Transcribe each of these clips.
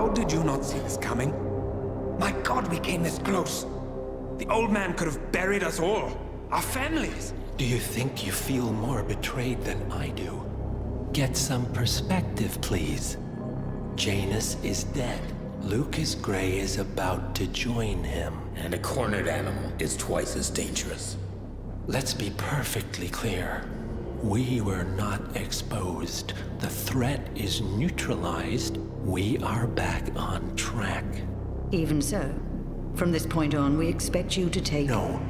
How did you not see this coming? My God, we came this close. The old man could have buried us all. Our families. Do you think you feel more betrayed than I do? Get some perspective, please. Janus is dead. Lucas Gray is about to join him. And a cornered animal is twice as dangerous. Let's be perfectly clear. We were not exposed. The threat is neutralized. We are back on track. Even so, from this point on, we expect you to take... No.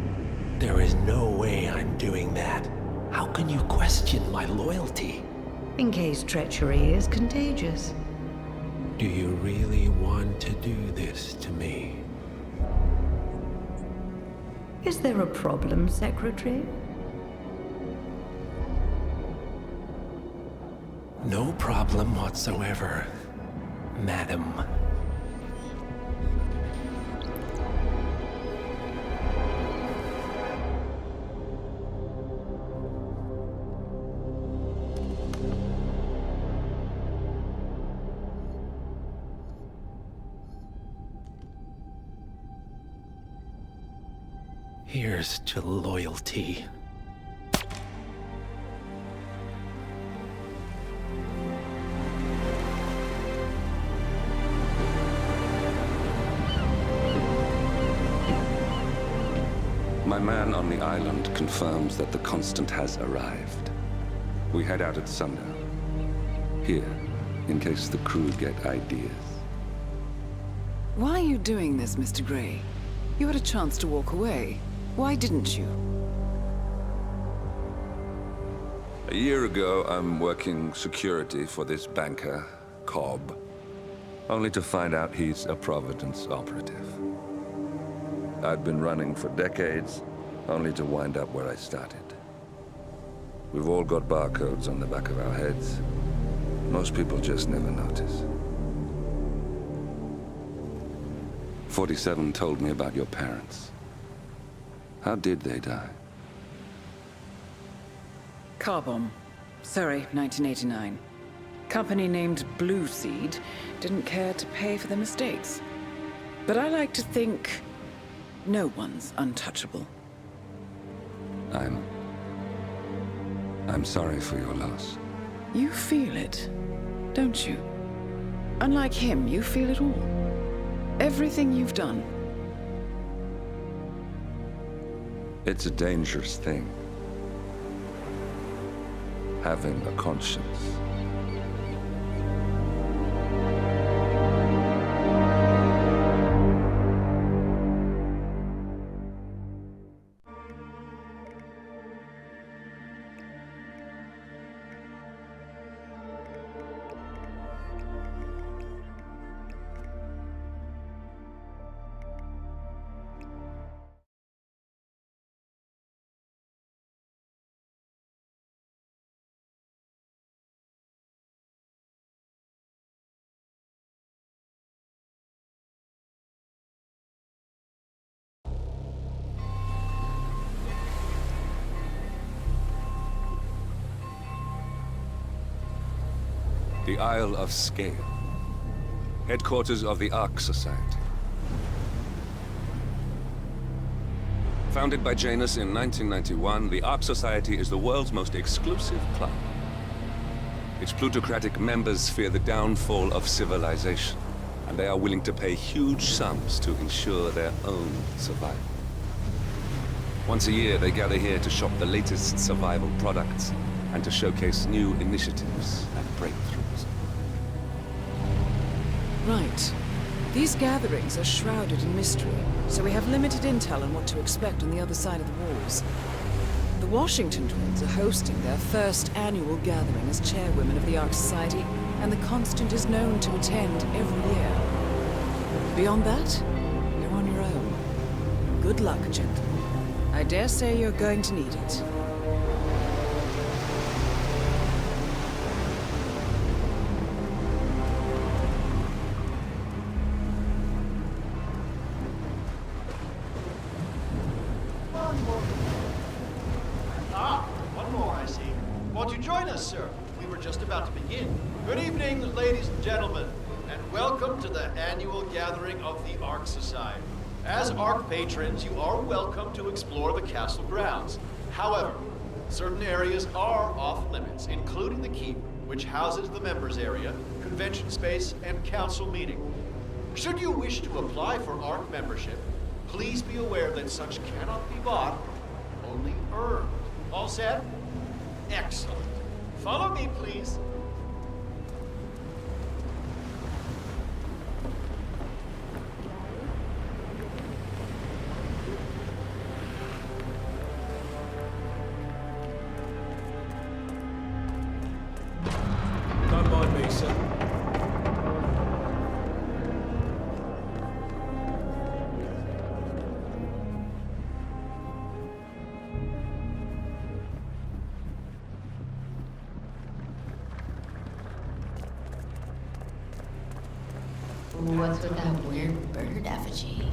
There is no way I'm doing that. How can you question my loyalty? In case treachery is contagious. Do you really want to do this to me? Is there a problem, Secretary? No problem whatsoever, Madam. Here's to loyalty. My man on the island confirms that the Constant has arrived. We head out at sundown. Here, in case the crew get ideas. Why are you doing this, Mr. Gray? You had a chance to walk away. Why didn't you? A year ago, I'm working security for this banker, Cobb, only to find out he's a Providence operative. I'd been running for decades, only to wind up where I started. We've all got barcodes on the back of our heads. Most people just never notice. 47 told me about your parents. How did they die? Car bomb. Surrey, 1989. Company named Blue Seed didn't care to pay for the mistakes. But I like to think no one's untouchable. I'm sorry for your loss. You feel it, don't you? Unlike him, you feel it all. Everything you've done. It's a dangerous thing. Having a conscience. The Isle of Scale, headquarters of the Ark Society. Founded by Janus in 1991, the Ark Society is the world's most exclusive club. Its plutocratic members fear the downfall of civilization, and they are willing to pay huge sums to ensure their own survival. Once a year, they gather here to shop the latest survival products and to showcase new initiatives and breakthroughs. Right. These gatherings are shrouded in mystery, so we have limited intel on what to expect on the other side of the walls. The Washington twins are hosting their first annual gathering as chairwomen of the Ark Society, and the Constant is known to attend every year. Beyond that, you're on your own. Good luck, gentlemen. I dare say you're going to need it. One more, I see. Won't you join us, sir? We were just about to begin. Good evening, ladies and gentlemen. and welcome to the annual gathering of the Ark Society. As Ark patrons, you are welcome to explore the castle grounds. However, certain areas are off limits, including the keep, which houses the members area, convention space, and council meeting. Should you wish to apply for Ark membership, please be aware that such cannot be bought, only earned. All set? Excellent. Follow me, please. Don't mind me, sir. What's with that weird bird effigy?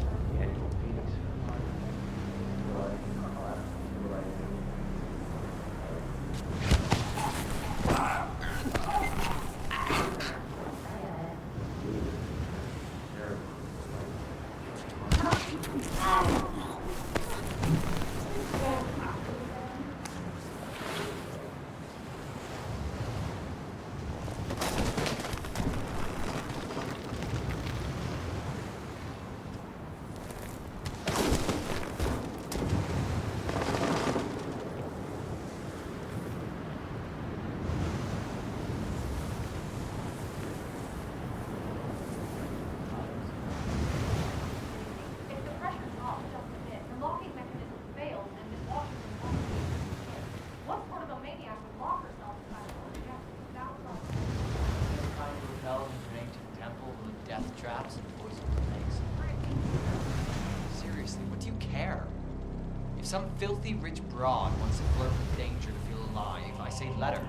Some filthy rich broad wants to flirt with danger to feel alive. I say let her.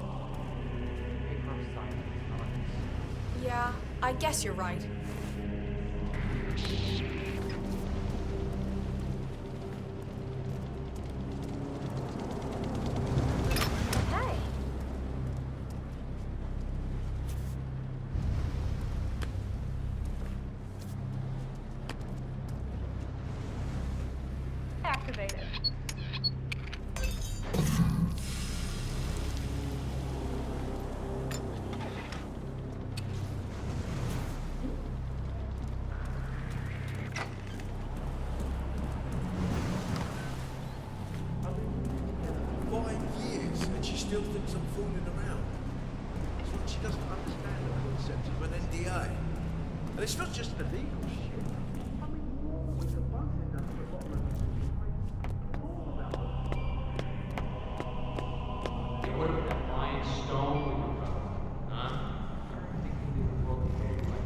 Yeah, I guess you're right. Hey. Activated. Still thinks I'm fooling around. It's what she doesn't understand the concept of an NDA. And it's not just the legal shit. I mean, we can both end up at the bottom of this. What about that flying stone we were from? Huh? I think we leave the world today like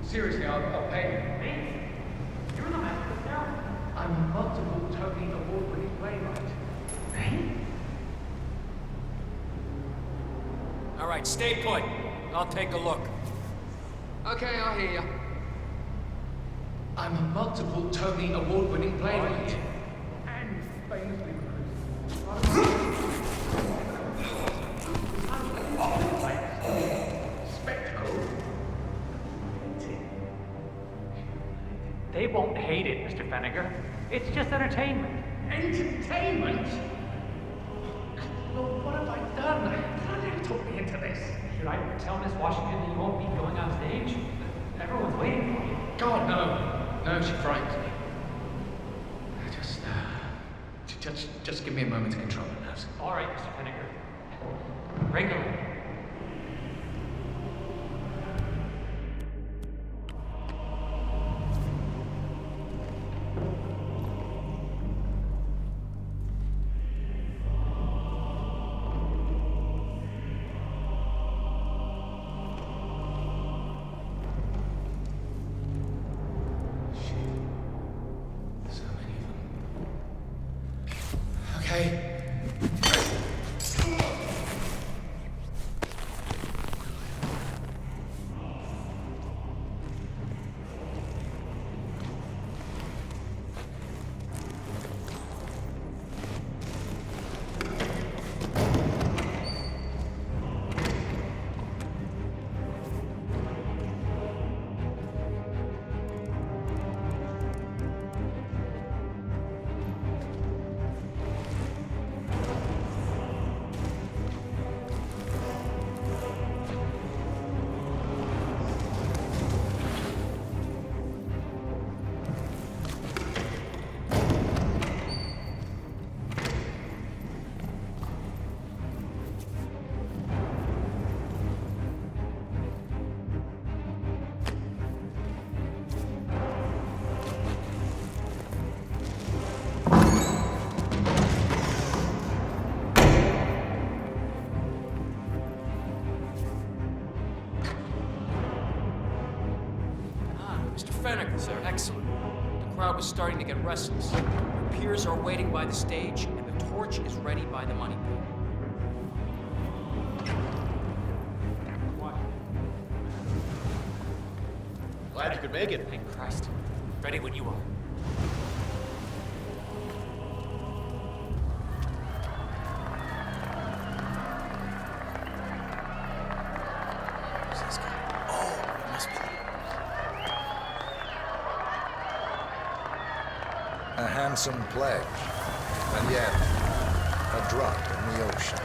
seriously, I'll pay. Me? You're the man of the town. I'm a multiple Tony award-winning playwright. Me? All right, stay put. I'll take a look. Okay, I'll hear ya. I'm a multiple Tony award-winning playwright. And famously They won't hate it, Mr. Fenniger. It's just entertainment. Entertainment? Lord, what have I done? How did you talk me into this? Should I tell Miss Washington that you won't be going on stage? Everyone's waiting for you. God, no. No, she frightens me. Just give me a moment to control my nerves. All right, Mr. Fenniger. Regular. Mr. Fennick, sir. Excellent. The crowd was starting to get restless. Your peers are waiting by the stage, and the torch is ready by the money pit. Glad you could make it. Thank Christ. Ready when you are. Who's this guy? Oh, it must be. A handsome pledge, and yet a drop in the ocean.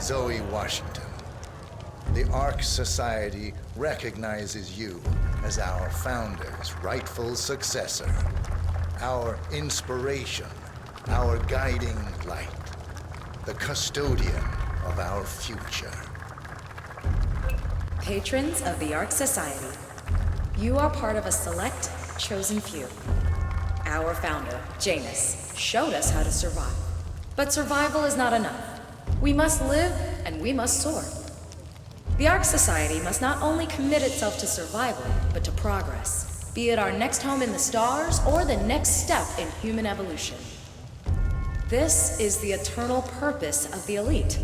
Zoe Washington, the Ark Society recognizes you as our founder's rightful successor, our inspiration, our guiding light, the custodian of our future. Patrons of the Ark Society, you are part of a select, chosen few. Our founder, Janus, showed us how to survive. But survival is not enough. We must live and we must soar. The Ark Society must not only commit itself to survival, but to progress, be it our next home in the stars or the next step in human evolution. This is the eternal purpose of the elite.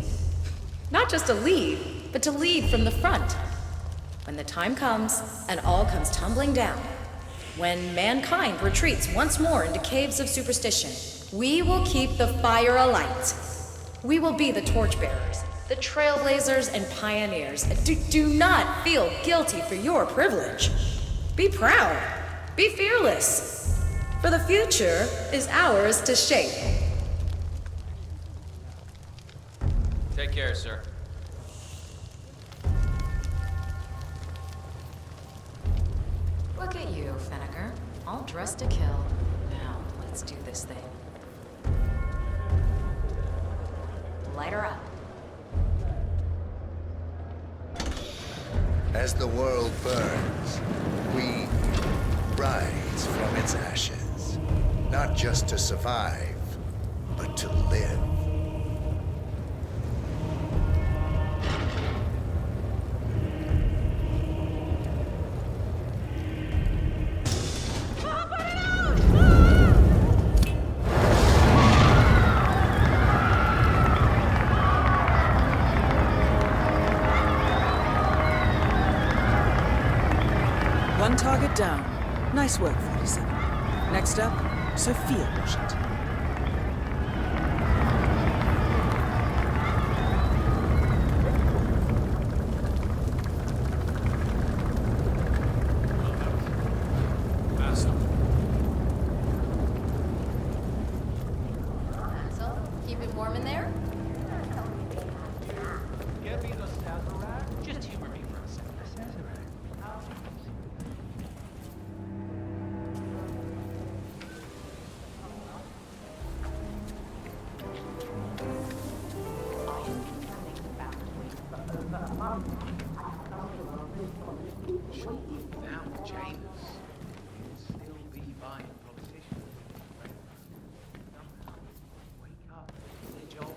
Not just to lead, but to lead from the front. When the time comes and all comes tumbling down, when mankind retreats once more into caves of superstition, we will keep the fire alight. We will be the torchbearers, the trailblazers and pioneers. Do not feel guilty for your privilege. Be proud. Be fearless. For the future is ours to shape. Take care, sir. Look at you, Fenniker. All dressed to kill. Now, let's do this thing. Light her up. As the world burns, we rise from its ashes, not just to survive, but to live. One target down. Nice work, 47. Next up, Sophia Washington. So, keep it warm in there? Get me the Sazerac? Just humor me for a second. Surely without Janus, you'd still be buying politicians. Somehow, wake up, their job.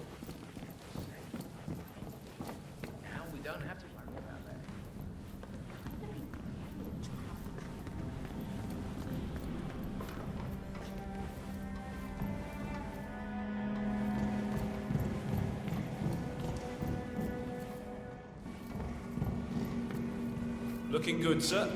Now we don't have to worry about that. Looking good, sir.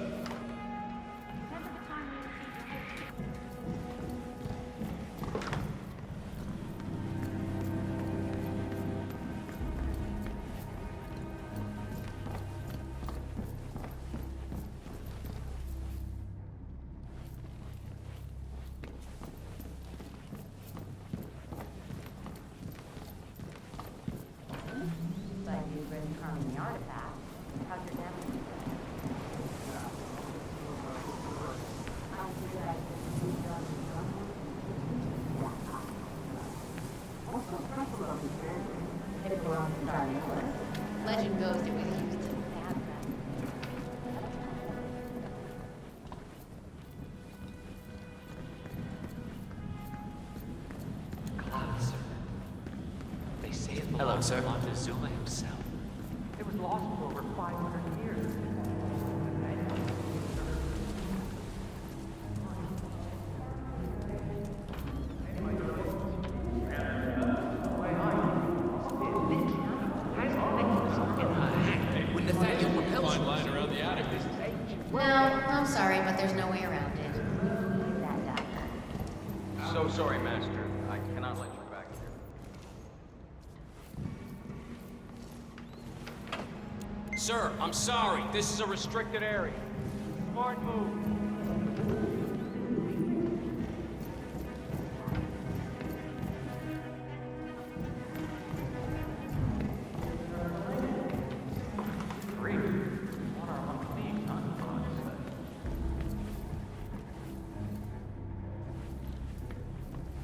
found the artifact. How's your damage? Legend goes it was used to Cloud, sir. They say it Hello, belongs sir. to Montezuma himself. It was lost for over 500 years. No, I'm sorry, but there's no way around it. So sorry, Master. I cannot let you back here. Sir, I'm sorry. This is a restricted area. Smart move.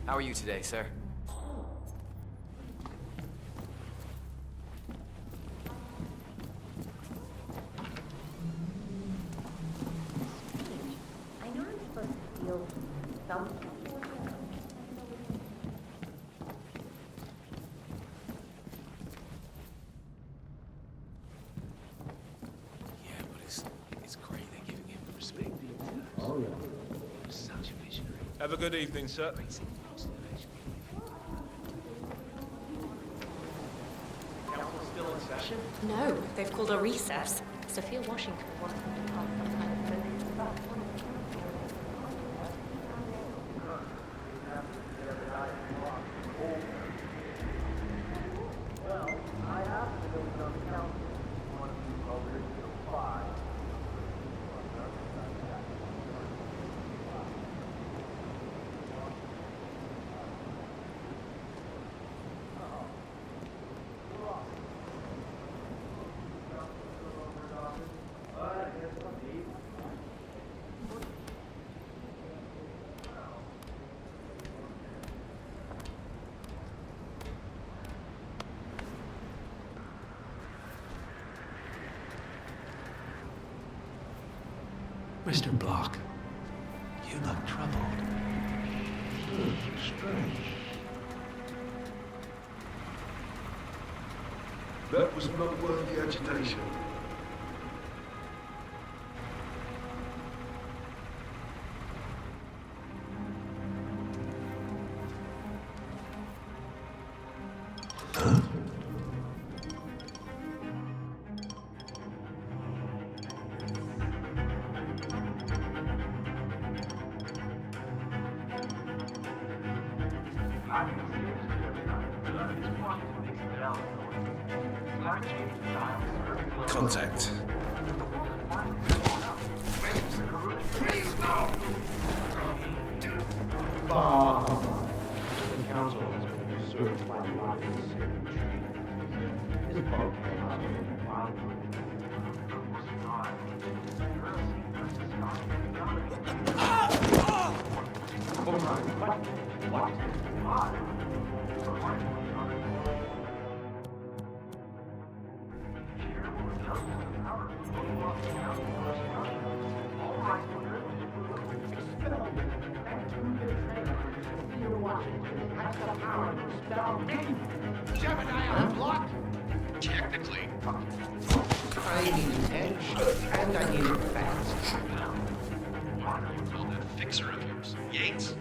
How are you today, sir? I know I'm supposed to feel something. Yeah, but it's great they're giving him perspective. Oh, yeah. Such a visionary. Have a good evening, sir. Council still in session? No, they've called a recess. Sophia Washington wants them to call some kind of business about Well, I have to go some council. One of you over to 5. Mr. Block, you look troubled. Strange. That was not worth the agitation. Contact. The council has been usurped by the Rockets. This boat came out of wildly. Gemini unblocked? Technically. I need attention, and I need it fast. Call that fixer of yours, Yates?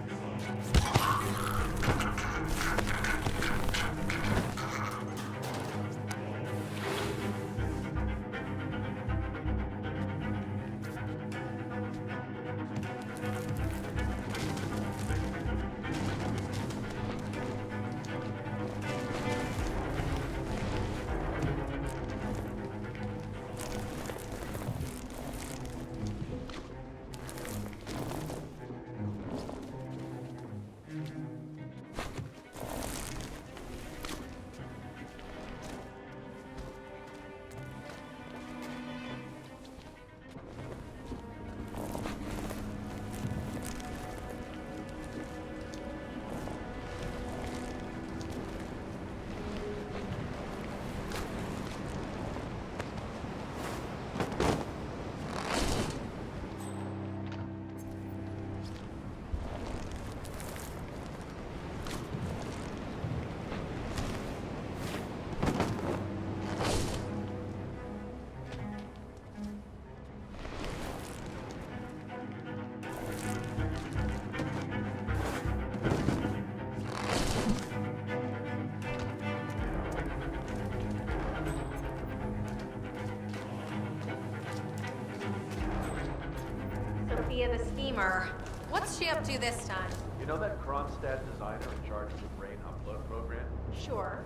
Beamer. What's she up to this time? You know that Kronstadt designer in charge of the brain upload program? Sure.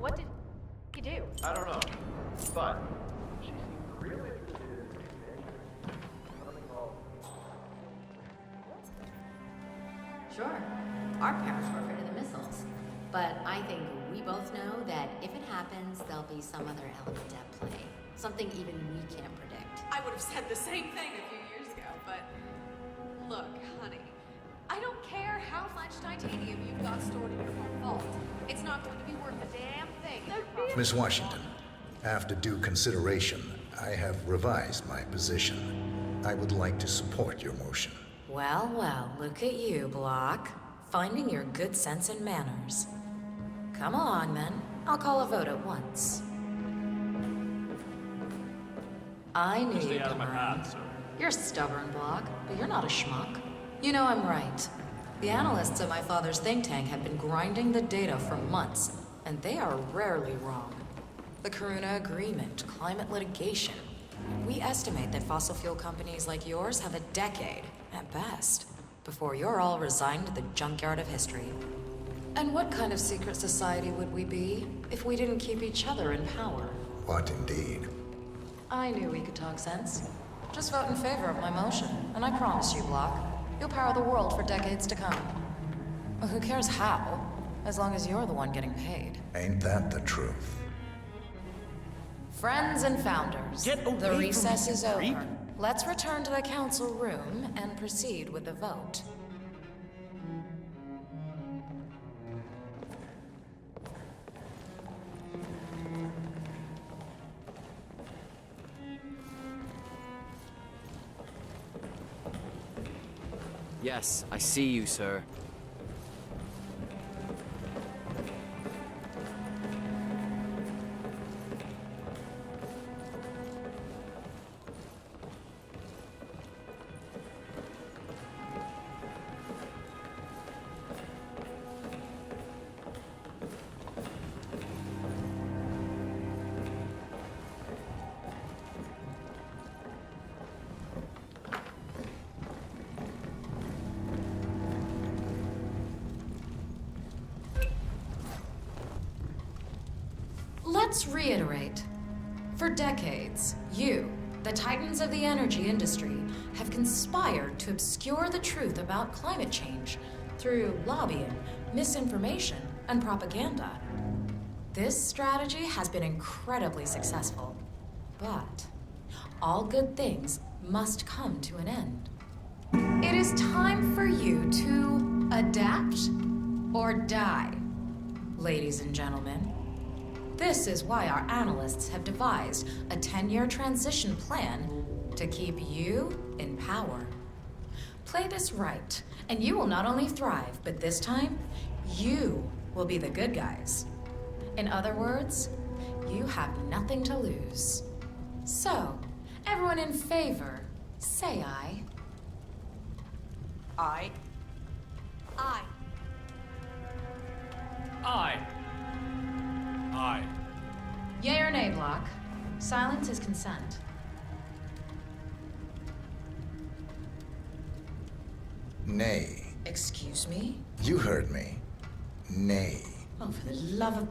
What did he do? I don't know, but she seemed real interested in something called... Sure. Our parents were afraid of the missiles. But I think we both know that if it happens, there'll be some other element at play. Something even we can't predict. I would have said the same thing a few years ago, but look, honey, I don't care how much titanium you've got stored in your home vault. It's not going to be worth a damn thing. Miss Washington, after due consideration, I have revised my position. I would like to support your motion. Well, well, look at you, Block. Finding your good sense and manners. Come along, then. I'll call a vote at once. I knew you'd come around. You're stubborn, Block, but you're not a schmuck. You know I'm right. The analysts at my father's think tank have been grinding the data for months, and they are rarely wrong. The Karuna Agreement, climate litigation. We estimate that fossil fuel companies like yours have a decade, at best, before you're all resigned to the junkyard of history. And what kind of secret society would we be if we didn't keep each other in power? What indeed? I knew we could talk sense. Just vote in favor of my motion, and I promise you, Block, you'll power the world for decades to come. Well, who cares how, as long as you're the one getting paid. Ain't that the truth? Friends and founders, the recess is over. Let's return to the council room and proceed with the vote. Yes, I see you, sir. Let's reiterate. For decades, you, the titans of the energy industry, have conspired to obscure the truth about climate change through lobbying, misinformation, and propaganda. This strategy has been incredibly successful. But all good things must come to an end. It is time for you to adapt or die, ladies and gentlemen. This is why our analysts have devised a 10-year transition plan to keep you in power. Play this right, and you will not only thrive, but this time, you will be the good guys. In other words, you have nothing to lose. So, everyone in favor, say aye. Aye. Aye. Aye. Aye. Yea or nay, Block? Silence is consent. Nay. Excuse me? You heard me. Nay. Oh, for the love of...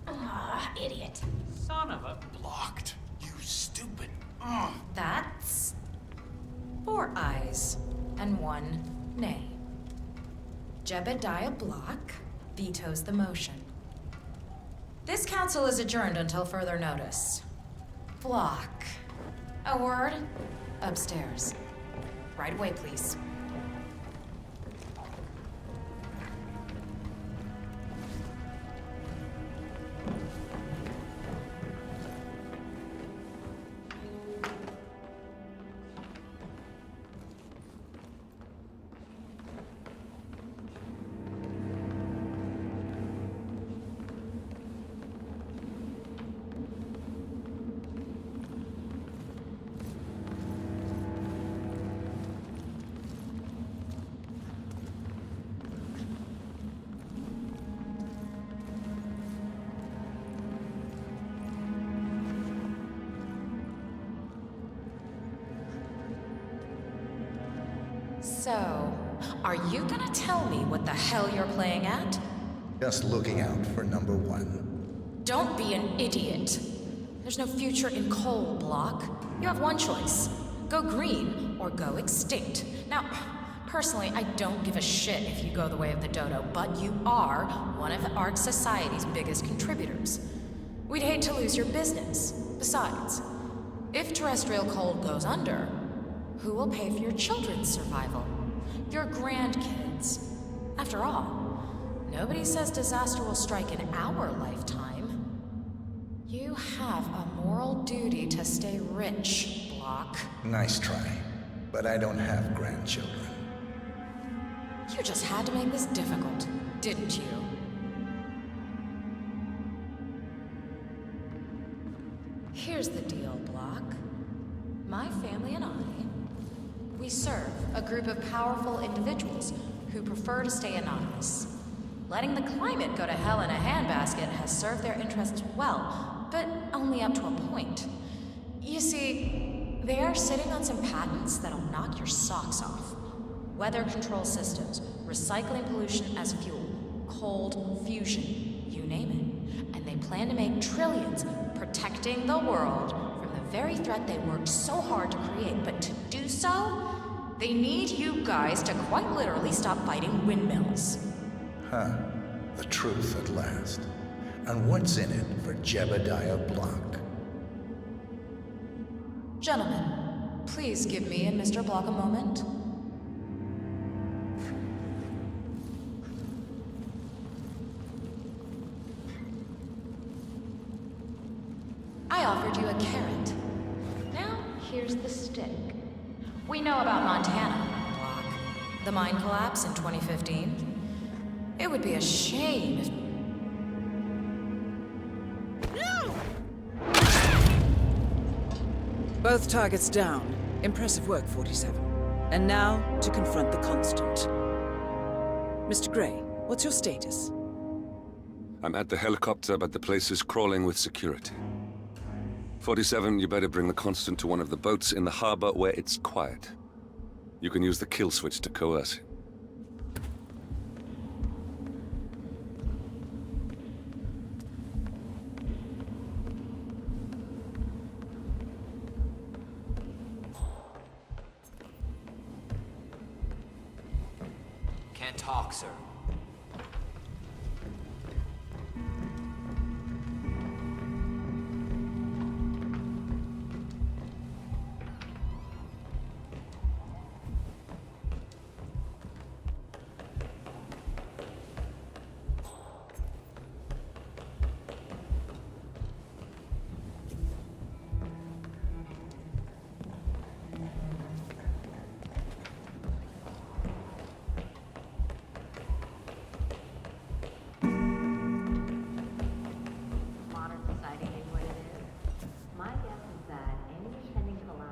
Ah, idiot. Son of a... Blocked. You stupid. That's 4 ayes and 1 nay. Jebediah Block vetoes the motion. This council is adjourned until further notice. Block. A word? Upstairs. Right away, please. So, are you gonna tell me what the hell you're playing at? Just looking out for number one. Don't be an idiot. There's no future in coal, Block. You have one choice. Go green or go extinct. Now, personally, I don't give a shit if you go the way of the dodo, but you are one of ARC Society's biggest contributors. We'd hate to lose your business. Besides, if terrestrial coal goes under, who will pay for your children's survival? Your grandkids. After all, nobody says disaster will strike in our lifetime. You have a moral duty to stay rich, Block. Nice try, but I don't have grandchildren. You just had to make this difficult, didn't you? Here's the deal, Block. My family and I, we serve a group of powerful individuals who prefer to stay anonymous. Letting the climate go to hell in a handbasket has served their interests well, but only up to a point. You see, they are sitting on some patents that'll knock your socks off. Weather control systems, recycling pollution as fuel, cold fusion, you name it. And they plan to make trillions protecting the world from the very threat they worked so hard to create. But to do so, they need you guys to quite literally stop fighting windmills. Huh. The truth at last. And what's in it for Jebediah Block? Gentlemen, please give me and Mr. Block a moment. I offered you a carrot. Now, here's the stick. We know about Montana, Block. The mine collapse in 2015. It would be a shame if... Both targets down. Impressive work, 47. And now, to confront the Constant. Mr. Gray, what's your status? I'm at the helicopter, but the place is crawling with security. 47, you better bring the Constant to one of the boats in the harbor where it's quiet. You can use the kill switch to coerce him. Can't talk, sir.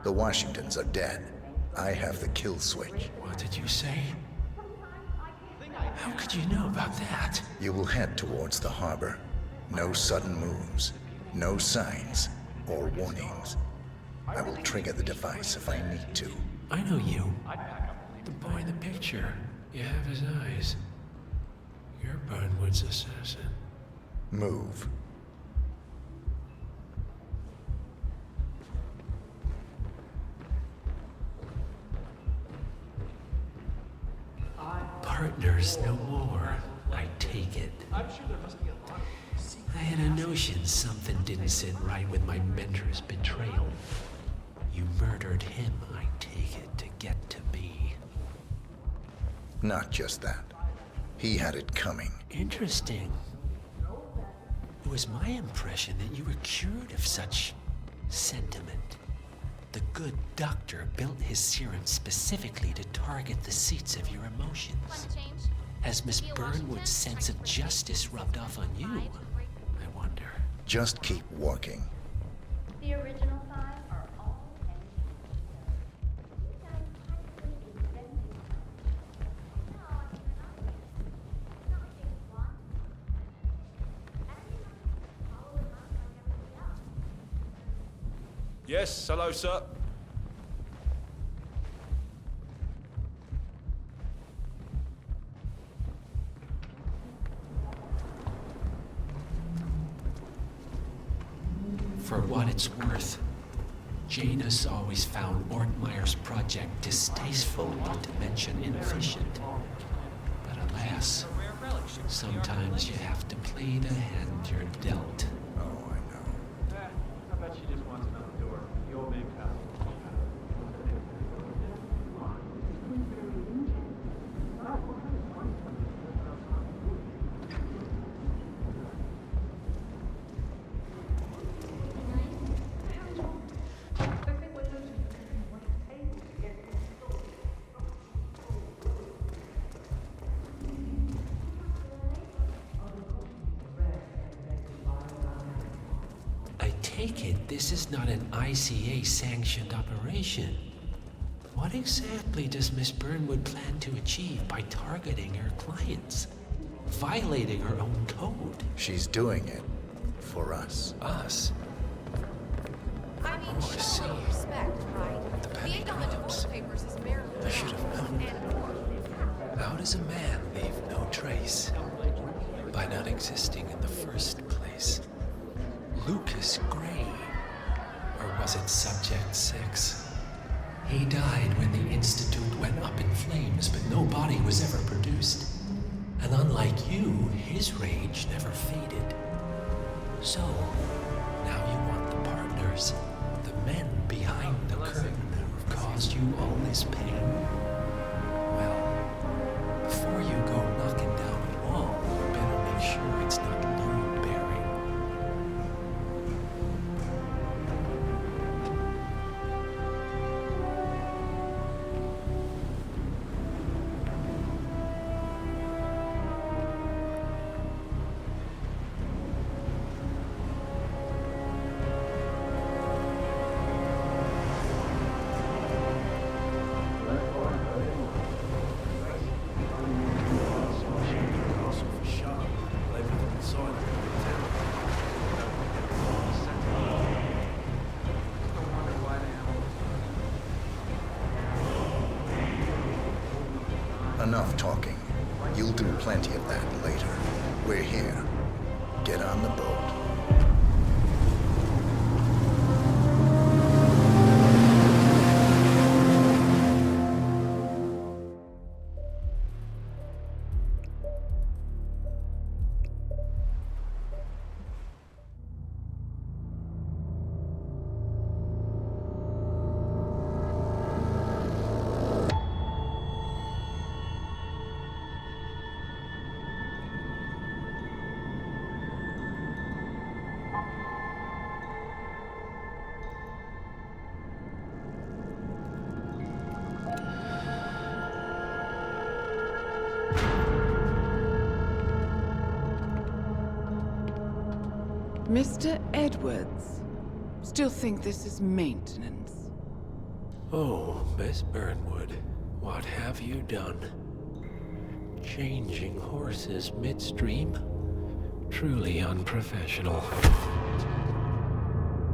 The Washingtons are dead. I have the kill switch. What did you say? How could you know about that? You will head towards the harbor. No sudden moves, no signs or warnings. I will trigger the device if I need to. I know you. The boy in the picture. You have his eyes. You're Burnwood's assassin. Move. Partners no more, I take it. I'm sure there must be a lot of I had a notion something didn't sit right with my mentor's betrayal. You murdered him, I take it, to get to me. Not just that. He had it coming. Interesting. It was my impression that you were cured of such sentiment. The good doctor built his serum specifically to target the seats of your emotions. Has Miss Burnwood's sense of justice rubbed off on you? I wonder. Just keep walking. The original five are all Yes, hello, sir. For what it's worth, Janus always found Ortmeyer's project distasteful, not to mention inefficient. But alas, sometimes you have to play the hand you're dealt. Oh, I know. I bet she just wants another door. The old man castle. Take it, this is not an ICA-sanctioned operation. What exactly does Miss Burnwood plan to achieve by targeting her clients? Violating her own code? She's doing it for us. Us? I mean, Oh, I see. show respect, right? The ink on the divorce papers is barely I should have known. How does a man leave no trace? By not existing in the first place. Lucas Gray. Or was it Subject 6? He died when the Institute went up in flames, but no body was ever produced. And unlike you, his rage never faded. So, now you want the partners, the men behind the curtain who have caused you all this pain. Well, before you go knocking down a wall, you better make sure it's not load-bearing. Enough talking. You'll do plenty of that later. We're here. Get on the boat. Mr. Edwards, still think this is maintenance? Oh, Miss Burnwood, what have you done? Changing horses midstream? Truly unprofessional.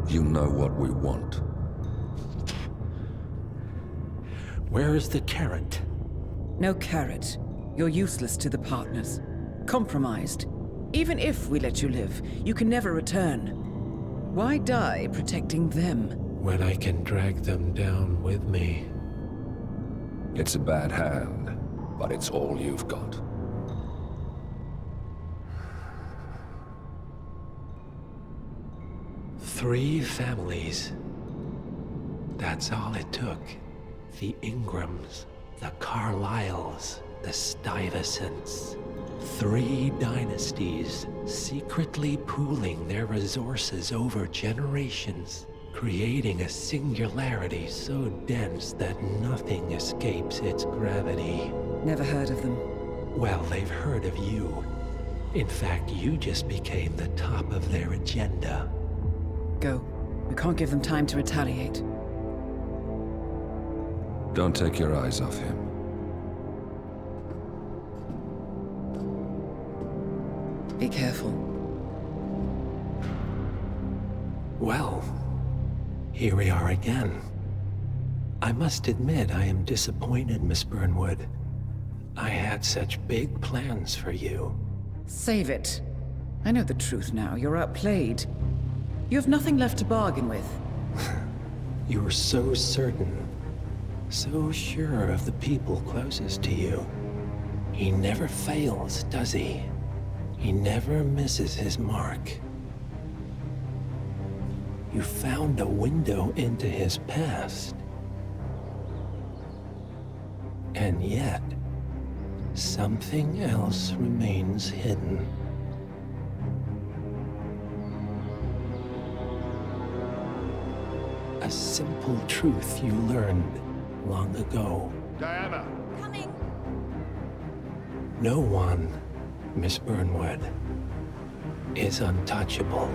You know what we want. Where is the carrot? No carrot. You're useless to the partners. Compromised. Even if we let you live, you can never return. Why die protecting them? When I can drag them down with me. It's a bad hand, but it's all you've got. Three families. That's all it took. The Ingrams, the Carlyles, the Stuyvesants. 3 dynasties, secretly pooling their resources over generations, creating a singularity so dense that nothing escapes its gravity. Never heard of them. Well, they've heard of you. In fact, you just became the top of their agenda. Go. We can't give them time to retaliate. Don't take your eyes off him. Be careful. Well, here we are again. I must admit I am disappointed, Miss Burnwood. I had such big plans for you. Save it. I know the truth now. You're outplayed. You have nothing left to bargain with. You're so certain. So sure of the people closest to you. He never fails, does he? He never misses his mark. You found a window into his past. And yet, something else remains hidden. A simple truth you learned long ago. Diana! Coming. No one, Miss Burnwood, is untouchable.